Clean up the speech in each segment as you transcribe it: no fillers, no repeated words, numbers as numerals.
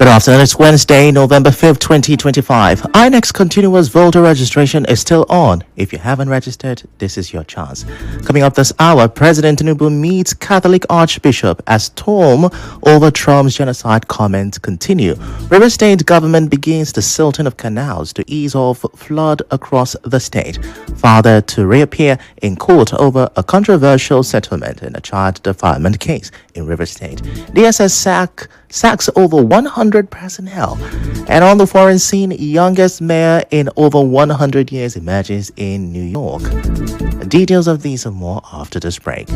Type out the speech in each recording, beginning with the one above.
Good afternoon. It's Wednesday, November 5th, 2025. INEC's continuous voter registration is still on. If you haven't registered, this is your chance. Coming up this hour, President Tinubu meets Catholic Archbishop as storm over Trump's genocide comments continue. River State government begins the silting of canals to ease off flood across the state. Father to reappear in court over a controversial settlement in a child defilement case in River State. DSS sacks over 100 personnel. And on the foreign scene, youngest mayor in over 100 years emerges in New York. Details of these and more after this break.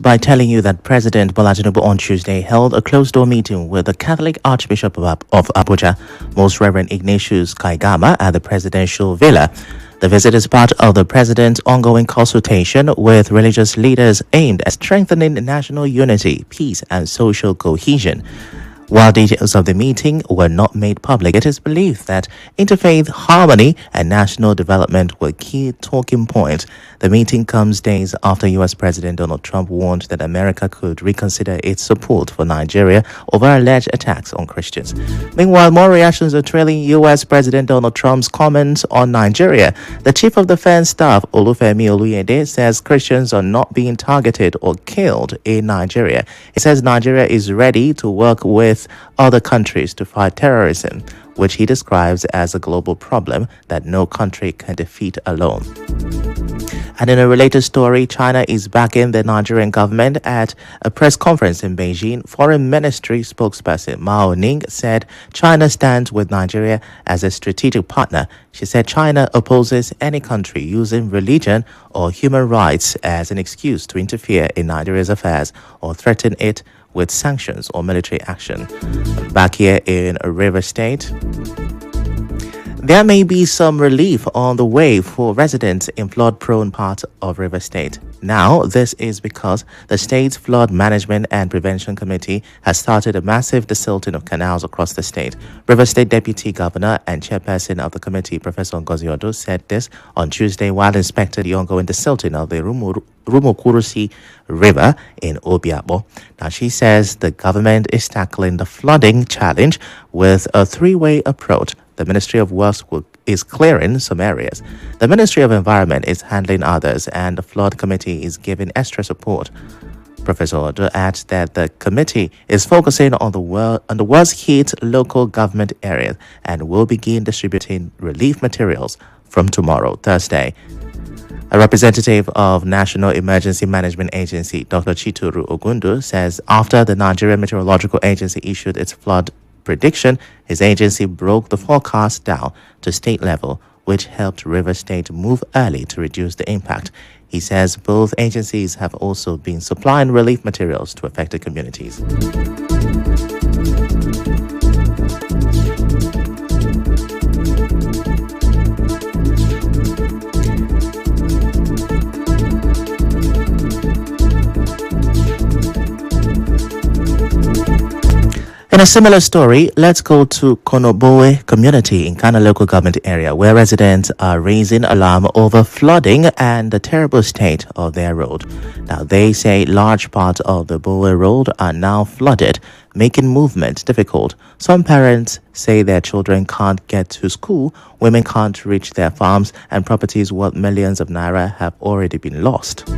By telling you that President Bola Tinubu on Tuesday held a closed-door meeting with the Catholic Archbishop of Abuja, Most Reverend Ignatius Kaigama, at the presidential villa. The visit is part of the president's ongoing consultation with religious leaders aimed at strengthening national unity, peace, and social cohesion. While details of the meeting were not made public, it is believed that interfaith harmony and national development were key talking points. The meeting comes days after U.S. President Donald Trump warned that America could reconsider its support for Nigeria over alleged attacks on Christians. Meanwhile, more reactions are trailing U.S. President Donald Trump's comments on Nigeria. The Chief of Defense Staff, Olufemi Oluyede, says Christians are not being targeted or killed in Nigeria. He says Nigeria is ready to work with other countries to fight terrorism, which he describes as a global problem that no country can defeat alone. And in a related story, China is backing the Nigerian government. At a press conference in Beijing, Foreign Ministry spokesperson Muonyili said China stands with Nigeria as a strategic partner. She said China opposes any country using religion or human rights as an excuse to interfere in Nigeria's affairs or threaten it with sanctions or military action. Back here in River State, there may be some relief on the way for residents in flood-prone parts of River State. Now, this is because the state's Flood Management and Prevention Committee has started a massive desilting of canals across the state. River State Deputy Governor and Chairperson of the committee, Professor Ngozi Odo, said this on Tuesday while inspecting the ongoing desilting of the Rumukurusi River in Obiabo. Now, she says the government is tackling the flooding challenge with a three-way approach. The Ministry of Works is clearing some areas. The Ministry of Environment is handling others, and the Flood Committee is giving extra support. Professor Odo adds that the committee is focusing on the worst hit local government areas and will begin distributing relief materials from tomorrow, Thursday. A representative of National Emergency Management Agency, Dr. Chituru Ogundu, says after the Nigerian Meteorological Agency issued its flood prediction, his agency broke the forecast down to state level, which helped River State move early to reduce the impact. He says both agencies have also been supplying relief materials to affected communities. In In a similar story, let's go to Konoboe community in Kana local government area where residents are raising alarm over flooding and the terrible state of their road. Now, they say large parts of the Boe road are now flooded, making movement difficult. Some parents say their children can't get to school, women can't reach their farms, and properties worth millions of naira have already been lost.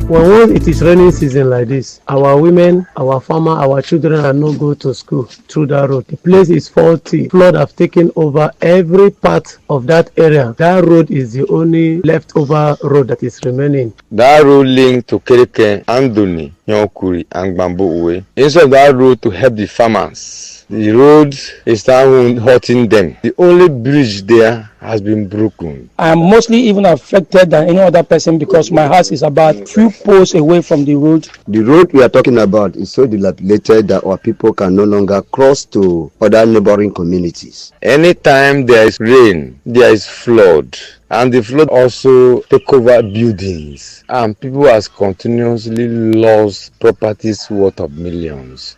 When it is raining season like this, our women, our farmer, our children are not go to school through that road. The place is faulty. Flood have taken over every part of that area. That road is the only leftover road that is remaining. That road linked to Kereke, Andoni, Nyokuri, and Bamboo Uwe. Instead of that road to help the farmers, the road is now hurting them. The only bridge there has been broken. I am mostly even affected than any other person because my house is about 2 poles away from the road. The road we are talking about is so dilapidated that our people can no longer cross to other neighboring communities. Anytime there is rain, there is flood. And the flood also take over buildings. And people has continuously lost properties worth of millions.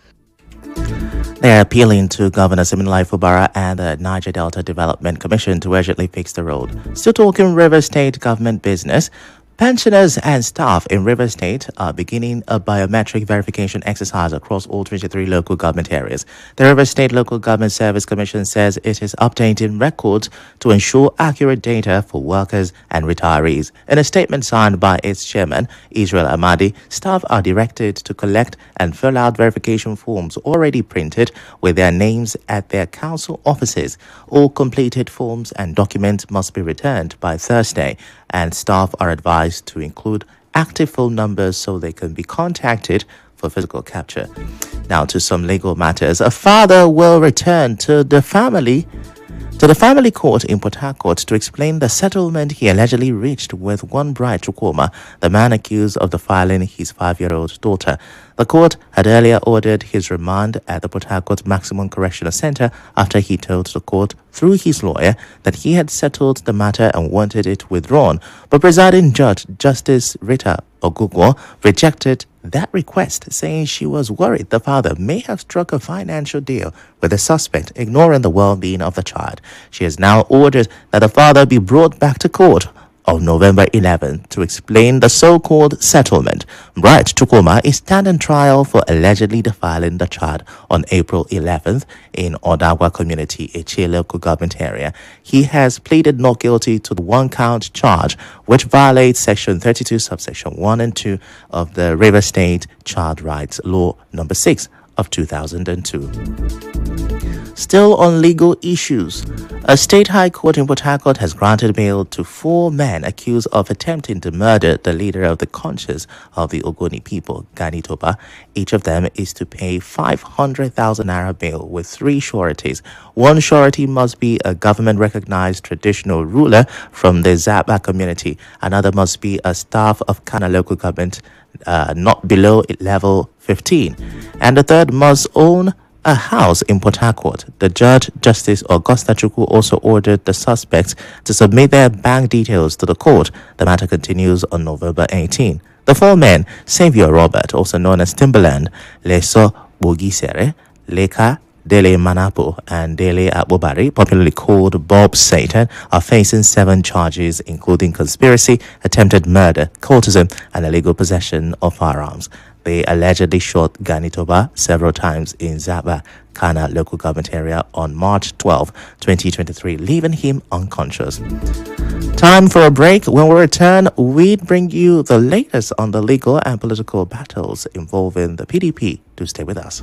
They're appealing to Governor Siminalayi Fubara and the Niger Delta Development Commission to urgently fix the road. Still talking River State government business. Pensioners and staff in River State are beginning a biometric verification exercise across all 23 local government areas. The River State Local Government Service Commission says it is updating records to ensure accurate data for workers and retirees. In a statement signed by its chairman, Israel Ahmadi, staff are directed to collect and fill out verification forms already printed with their names at their council offices. All completed forms and documents must be returned by Thursday, and staff are advised to include active phone numbers so they can be contacted for physical capture. Now to some legal matters. A father will return to the family court in Port Harcourt to explain the settlement he allegedly reached with one bride, Chukuma, the man accused of defiling his 5-year-old daughter. The court had earlier ordered his remand at the Port Harcourt Maximum Correctional Center after he told the court through his lawyer that he had settled the matter and wanted it withdrawn. But presiding judge Justice Rita Ogugo rejected that request, saying she was worried the father may have struck a financial deal with the suspect, ignoring the well-being of the child. She has now ordered that the father be brought back to court on November 11th to explain the so-called settlement. Bright Chukuma is standing trial for allegedly defiling the child on April 11th in Odagwa Community, Eche local government area. He has pleaded not guilty to the one-count charge, which violates Section 32, subsection 1 and 2 of the River State Child Rights Law number 6 of 2002. Still on legal issues, a state high court in Port Harcourt has granted bail to 4 men accused of attempting to murder the leader of the conscience of the Ogoni people, Gani Toba. Each of them is to pay 500,000 naira bail with 3 sureties. One surety must be a government-recognized traditional ruler from the Zaba community. Another must be a staff of Kana local government, not below level 15. And the third must own a house in Port Harcourt. The judge, Justice Augusta Chukwu, also ordered the suspects to submit their bank details to the court. The matter continues on November 18. The 4 men, Xavier Robert, also known as Timberland, Leso Bogisere, Leka Dele Manapo, and Dele Abobari, popularly called Bob Satan, are facing 7 charges, including conspiracy, attempted murder, cultism, and illegal possession of firearms. They allegedly shot Gani Toba several times in Zaba, Kana local government area on March 12, 2023, leaving him unconscious. Time for a break. When we return, we bring you the latest on the legal and political battles involving the PDP. Do stay with us.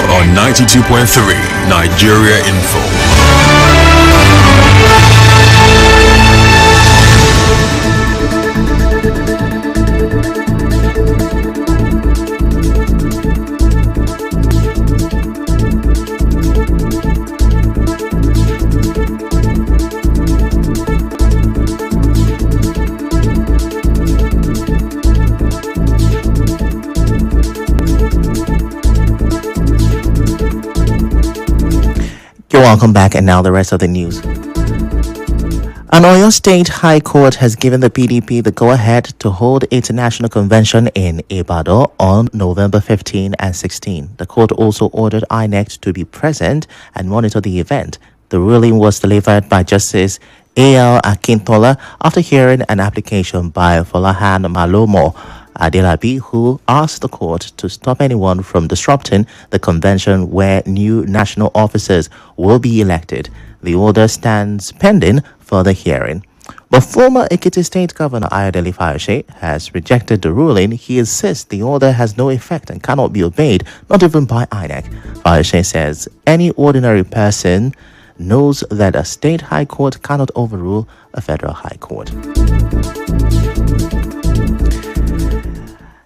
on 92.3 Nigeria Info. You're welcome back, and now the rest of the news. An Oyo State High Court has given the PDP the go-ahead to hold its national convention in Ibadan on November 15 and 16. The court also ordered INEC to be present and monitor the event. The ruling was delivered by Justice A.L. Akintola after hearing an application by Folahan Malomo Adelabi, who asked the court to stop anyone from disrupting the convention where new national officers will be elected. The order stands pending further hearing. But former Ekiti State Governor Ayodele Fayose has rejected the ruling. He insists the order has no effect and cannot be obeyed, not even by INEC. Fayose says any ordinary person knows that a state high court cannot overrule a federal high court.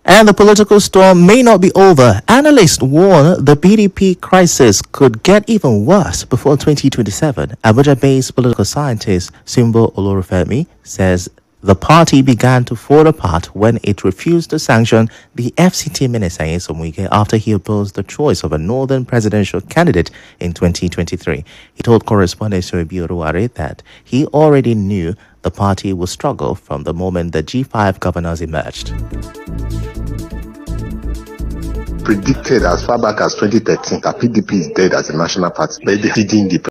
And the political storm may not be over. Analysts warn the PDP crisis could get even worse before 2027. Abuja-based political scientist Simbo Olorufemi says the party began to fall apart when it refused to sanction the FCT minister Nyesom Wike after he opposed the choice of a northern presidential candidate in 2023. He told correspondent Soebi Oruware that he already knew the party would struggle from the moment the G5 governors emerged. Predicted as far back as 2013 that PDP is dead as a national party, but they didn't depend.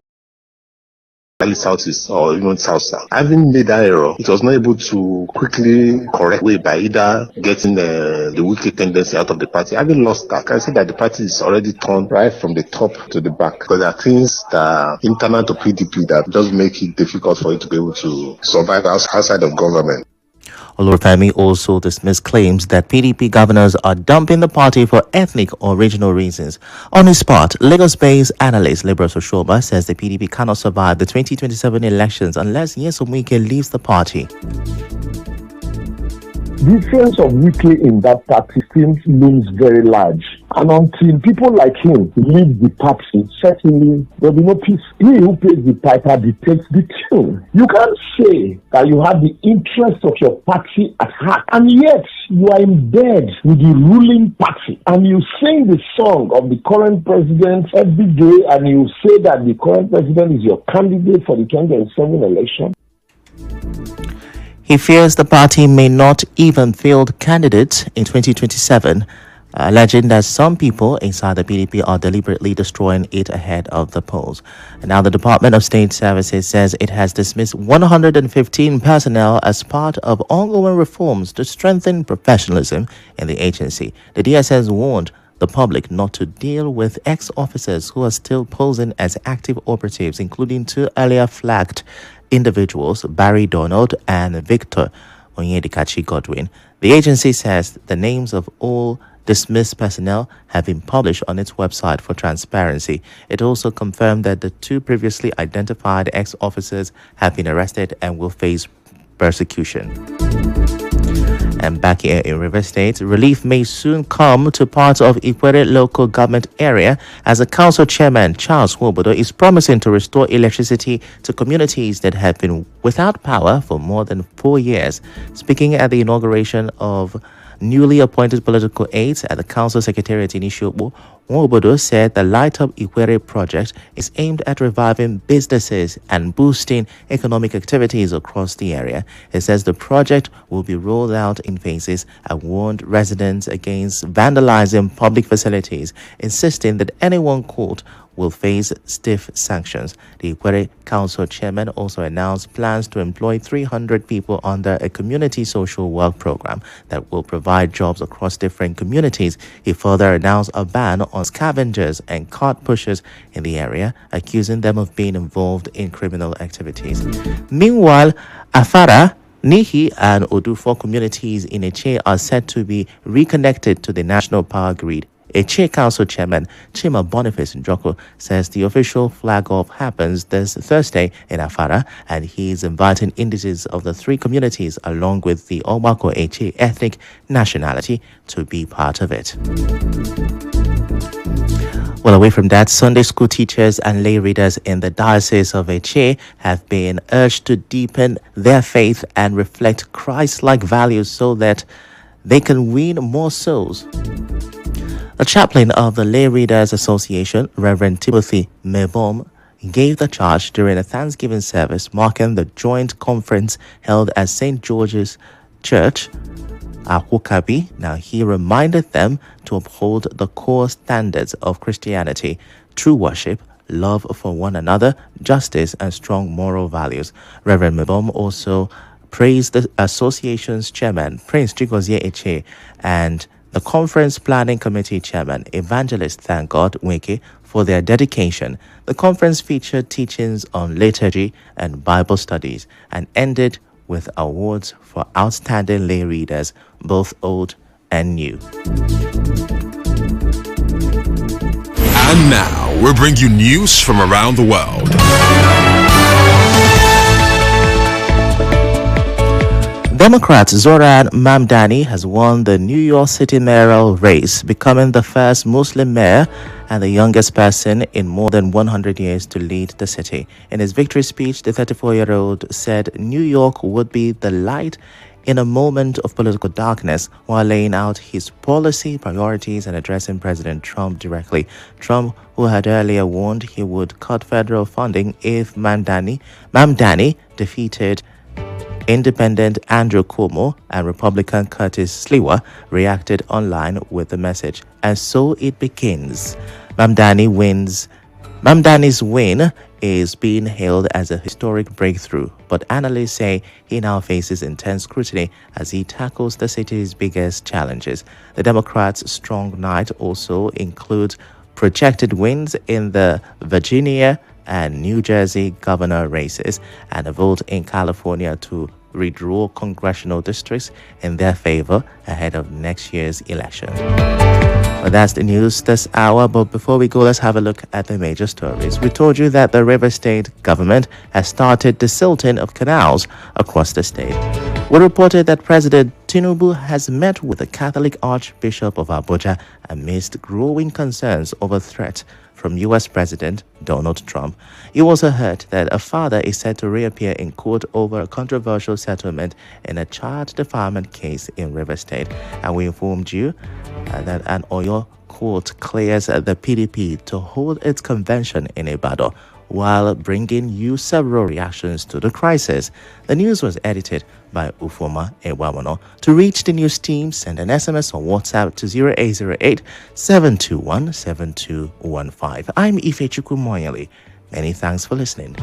Southeast or even South. Having made that error, it was not able to quickly correct way by either getting the wicked tendency out of the party. Having lost that, I say that the party is already turned right from the top to the back, because there are things that are internal to PDP that just make it difficult for it to be able to survive outside of government. Olorufemi also dismissed claims that PDP governors are dumping the party for ethnic or regional reasons. On his part, Lagos-based analyst Liberus Oshoma says the PDP cannot survive the 2027 elections unless Nyesom Wike leaves the party. The influence of Wike in that party still looms very large. And until people like him leave the party, certainly there will be no peace. He who pays the piper dictates the tune. You can't say that you have the interest of your party at heart, and yet you are in bed with the ruling party, and you sing the song of the current president every day, and you say that the current president is your candidate for the 2027 election. He fears the party may not even field candidates in 2027, alleging that some people inside the PDP are deliberately destroying it ahead of the polls. And now the Department of State Services says it has dismissed 115 personnel as part of ongoing reforms to strengthen professionalism in the agency. The DSS warned the public not to deal with ex-officers who are still posing as active operatives, including two earlier flagged individuals, Barry Donald and Victor Onyedikachi Godwin. The agency says the names of all dismissed personnel have been published on its website for transparency. It also confirmed that the two previously identified ex-officers have been arrested and will face persecution. And back here in River State, relief may soon come to parts of Ikwere local government area as the council chairman, Charles Wobodo, is promising to restore electricity to communities that have been without power for more than 4 years. Speaking at the inauguration of newly appointed political aides at the council secretariat in Ishobu, Wobodo said the Light Up Ikwere project is aimed at reviving businesses and boosting economic activities across the area. He says the project will be rolled out in phases and warned residents against vandalizing public facilities, insisting that anyone caught will face stiff sanctions. The Ikwere Council chairman also announced plans to employ 300 people under a community social work program that will provide jobs across different communities. He further announced a ban on scavengers and cart pushers in the area, accusing them of being involved in criminal activities. Meanwhile, Afara, Nihi and Odufo communities in Eche are said to be reconnected to the national power grid. Eche Council Chairman Chima Boniface Njoko says the official flag-off happens this Thursday in Afara, and he is inviting indigenous of the three communities along with the Obako Eche ethnic nationality to be part of it. Well, away from that, Sunday school teachers and lay readers in the Diocese of Eche have been urged to deepen their faith and reflect Christ-like values so that they can win more souls. The chaplain of the Lay Readers Association, Reverend Timothy Mebom, gave the charge during a Thanksgiving service marking the joint conference held at St. George's Church, Ahukabi. Now, he reminded them to uphold the core standards of Christianity: true worship, love for one another, justice, and strong moral values. Reverend Mebom also praised the association's chairman, Prince Chigozie Eche, and the conference planning committee chairman, Evangelist Thank God Weke, for their dedication. The conference featured teachings on liturgy and Bible studies and ended with awards for outstanding lay readers, both old and new. And now, we bring you news from around the world. Democrat Zoran Mamdani has won the New York City mayoral race, becoming the first Muslim mayor and the youngest person in more than 100 years to lead the city. In his victory speech, the 34-year-old said New York would be the light in a moment of political darkness, while laying out his policy priorities and addressing President Trump directly. Trump, who had earlier warned he would cut federal funding if Mamdani defeated Independent Andrew Cuomo and Republican Curtis Sliwa, reacted online with the message, "And so it begins." Mamdani's win is being hailed as a historic breakthrough, but analysts say he now faces intense scrutiny as he tackles the city's biggest challenges. The Democrats' strong night also includes projected wins in the Virginia and New Jersey governor races and a vote in California to redraw congressional districts in their favor ahead of next year's election. Well, that's the news this hour, but before we go, let's have a look at the major stories. We told you that the River State government has started the silting of canals across the state. We reported that President Tinubu has met with the Catholic Archbishop of Abuja amidst growing concerns over threats from U.S. President Donald Trump. You also heard that a father is set to reappear in court over a controversial settlement in a child defilement case in River State. And we informed you that an Oyo court clears the PDP to hold its convention in Ibadan, while bringing you several reactions to the crisis. The news was edited by Ufoma Ewamono. To reach the news team, send an SMS or WhatsApp to 0808 721 7215. I'm Ifechukwu Muonyili. Many thanks for listening.